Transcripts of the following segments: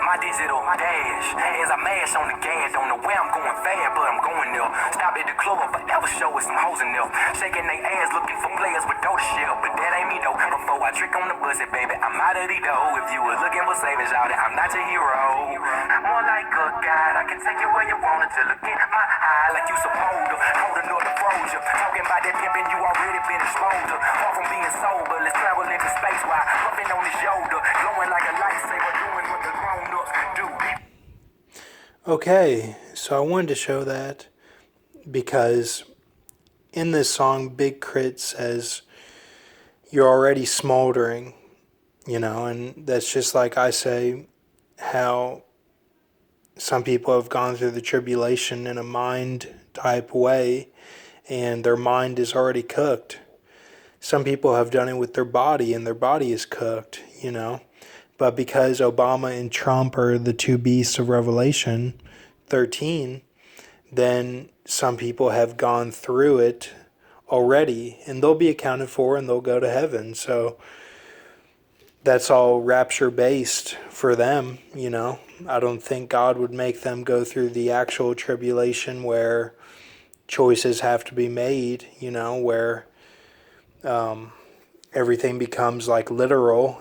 my digital dash. As I mash on the gas, don't know where I'm going fast, but I'm going there. Stop at the club, forever show with some hoes in there. Shaking their ass, looking for players with dope shit, but that ain't me though. Before I trick on the bus, baby, I'm out of the dough. If you were looking for savings, y'all, I'm not your hero. More like a guide, I can take you where you want it to look in my eye like you supposed to. Hold another frozen, talking about that pimpin', you already been exposed to. Far from being sober, let's travel into space while puffing on his shoulder, glowing like a lightsaber, doing what the grown-ups do. Okay, so I wanted to show that because in this song, Big Crit says, you're already smoldering, and that's just like I say, how some people have gone through the tribulation in a mind type way, and their mind is already cooked. Some people have done it with their body, and their body is cooked, But because Obama and Trump are the two beasts of Revelation 13, then some people have gone through it already, and they'll be accounted for, and they'll go to heaven. So that's all rapture based for them, I don't think God would make them go through the actual tribulation where choices have to be made, where everything becomes like literal,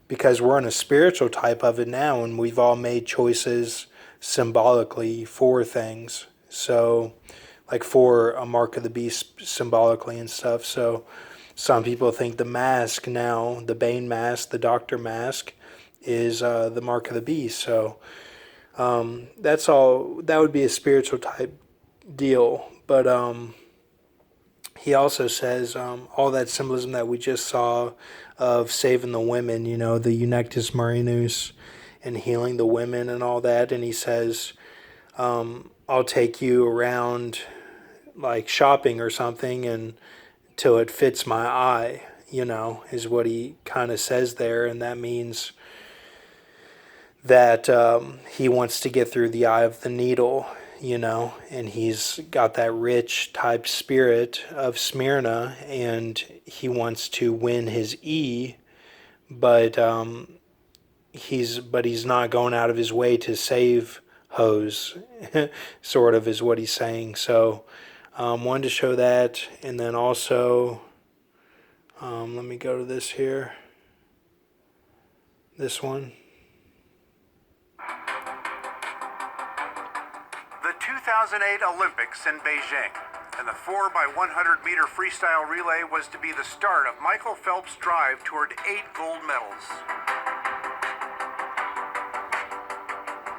because we're in a spiritual type of it now, and we've all made choices symbolically for things. So, like for a mark of the beast symbolically and stuff. So, some people think the mask now, the Bane mask, the Doctor mask, is the mark of the beast. So, that's all. That would be a spiritual type deal. But he also says all that symbolism that we just saw of saving the women, the Eunectus Marinus, and healing the women and all that. And he says, I'll take you around like shopping or something and till it fits my eye, is what he kind of says there. And that means that he wants to get through the eye of the needle, and he's got that rich type spirit of Smyrna, and he wants to win his E, but he's not going out of his way to save hoes, sort of is what he's saying. So wanted to show that, and then also let me go to this here, this one. The 2008 Olympics in Beijing, and the 4x100 meter freestyle relay was to be the start of Michael Phelps' drive toward 8 gold medals.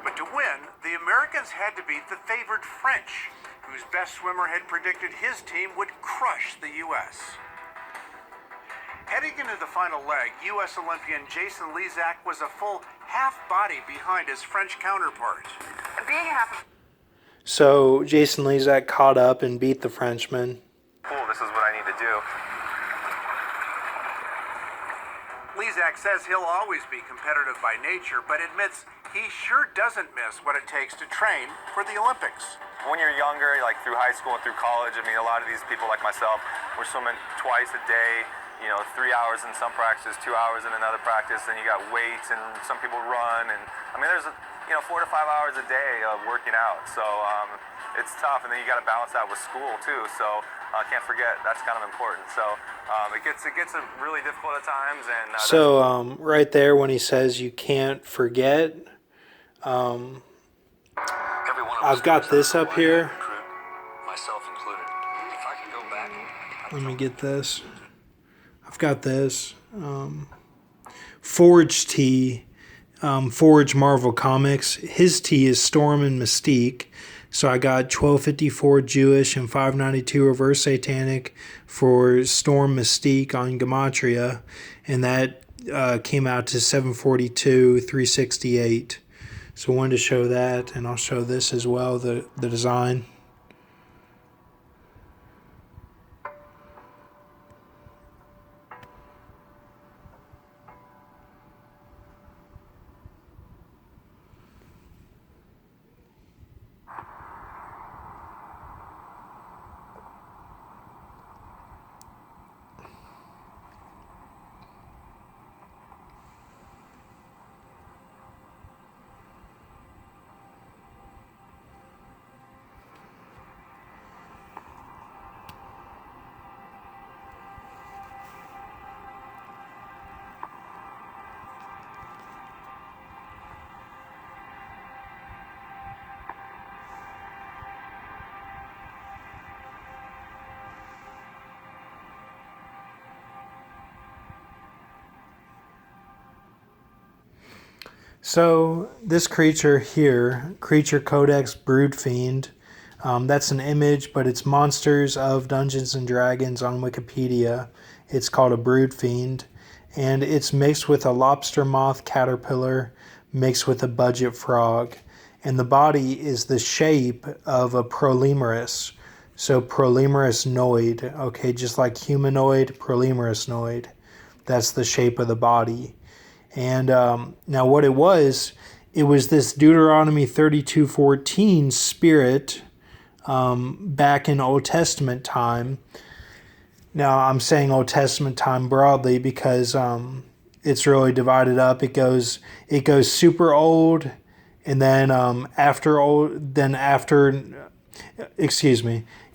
But to win, the Americans had to beat the favored French, whose best swimmer had predicted his team would crush the U.S. Heading into the final leg, U.S. Olympian Jason Lezak was a full half body behind his French counterpart. So Jason Lezak caught up and beat the Frenchman. Cool, this is what I need to do. Lezak says he'll always be competitive by nature, but admits he sure doesn't miss what it takes to train for the Olympics. When you're younger, like through high school and through college, a lot of these people like myself, we're swimming twice a day, 3 hours in some practice, 2 hours in another practice, then you got weights, and some people run, and there's 4 to 5 hours a day of working out, so it's tough, and then you got to balance that with school too, so can't forget, that's kind of important, so it gets really difficult at times. And so right there when he says you can't forget, I've got this up here, myself included. If I can go back, let me get this. I've got this Forge T, Forge Marvel Comics. His T is Storm and Mystique. So I got 1254 Jewish and 592 Reverse Satanic for Storm Mystique on Gematria, and that came out to 742 368. So I wanted to show that, and I'll show this as well, the design. So this creature here, Creature Codex Brood Fiend, that's an image, but it's Monsters of Dungeons and Dragons on Wikipedia. It's called a Brood Fiend, and it's mixed with a lobster moth caterpillar mixed with a budget frog. And the body is the shape of a prolemurus. So prolemurus noid, okay, just like humanoid, prolemurus noid. That's the shape of the body. And now what it was this Deuteronomy 32:14 spirit back in Old Testament time. Now I'm saying Old Testament time broadly because it's really divided up. It goes super old, and then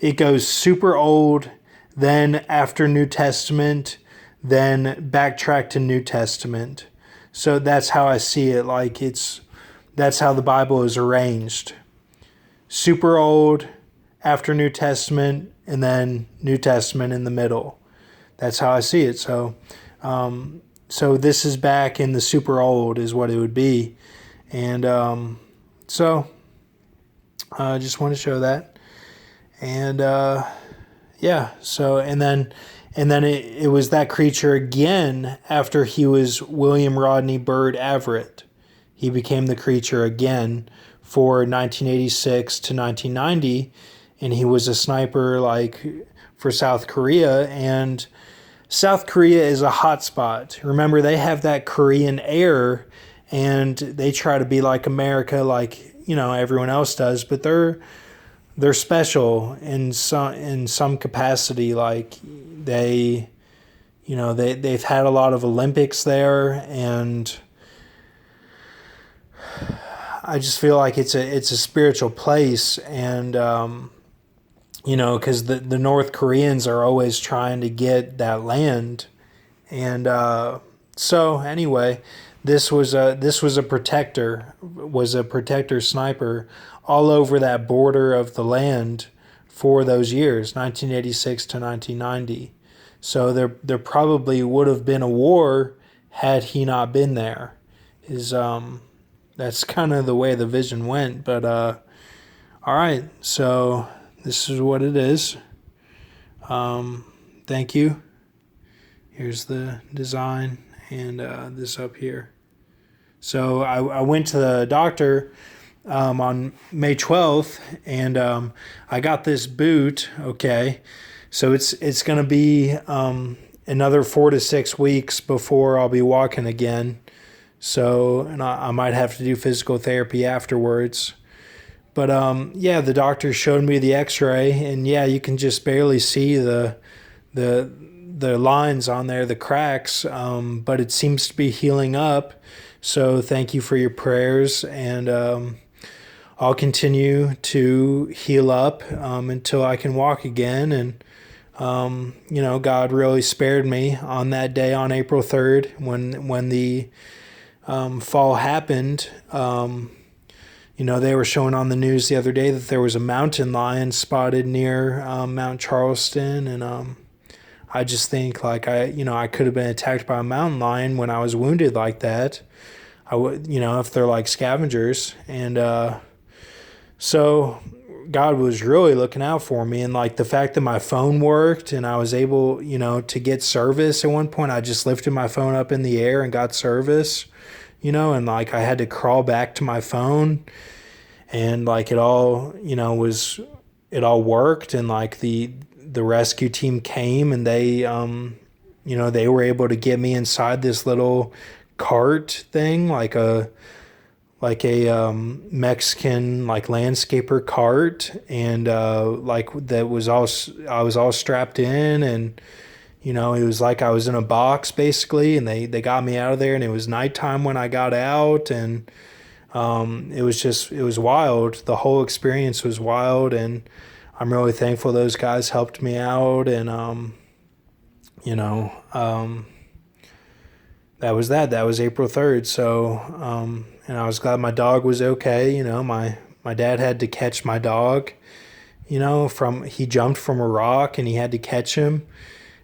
it goes super old, then after New Testament, then backtrack to New Testament. So that's how I see it. Like that's how the Bible is arranged. Super old, after New Testament, and then New Testament in the middle. That's how I see it. So this is back in the super old is what it would be. And so I just want to show that. And yeah, so and then it was that creature again after he was William Rodney Byrd Everett. He became the creature again for 1986 to 1990, and he was a sniper like for South Korea, and South Korea is a hotspot. Remember, they have that Korean air, and they try to be like America, like everyone else does, but they're special in some capacity. Like they've had a lot of Olympics there, and I just feel like it's a spiritual place, and because the North Koreans are always trying to get that land, and so anyway, this was a protector sniper all over that border of the land for those years, 1986 to 1990. So there probably would have been a war had he not been there. That's kind of the way the vision went. But all right, so this is what it is. Thank you. Here's the design and this up here. So I went to the doctor on May 12th, and I got this boot. Okay, so it's going to be another 4 to 6 weeks before I'll be walking again. So, and I might have to do physical therapy afterwards. But yeah, the doctor showed me the X-ray, and yeah, you can just barely see the lines on there, the cracks. But it seems to be healing up. So thank you for your prayers, and I'll continue to heal up until I can walk again. And God really spared me on that day on April 3rd when the fall happened. They were showing on the news the other day that there was a mountain lion spotted near Mount Charleston, and I just think like I could have been attacked by a mountain lion when I was wounded like that. I would, if they're like scavengers, and so God was really looking out for me, and like the fact that my phone worked and I was able, to get service at one point. I just lifted my phone up in the air and got service. And like I had to crawl back to my phone, and like it all worked, and like the rescue team came, and they they were able to get me inside this little cart thing, like a Mexican like landscaper cart, and like that was all, I was all strapped in, and it was like I was in a box basically, and they got me out of there, and it was nighttime when I got out, and it was wild. The whole experience was wild, and I'm really thankful those guys helped me out, and that was April 3rd. So and I was glad my dog was okay. My dad had to catch my dog, he jumped from a rock and he had to catch him.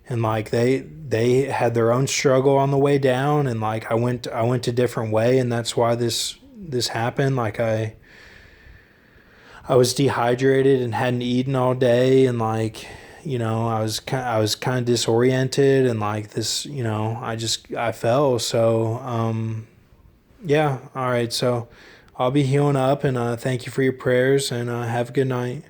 and like they had their own struggle on the way down, and like I went a different way, and that's why this happened. Like I was dehydrated and hadn't eaten all day, and like, you know, I was kind of disoriented, and like this, you know, I fell. So yeah, all right, so I'll be healing up, and thank you for your prayers, and have a good night.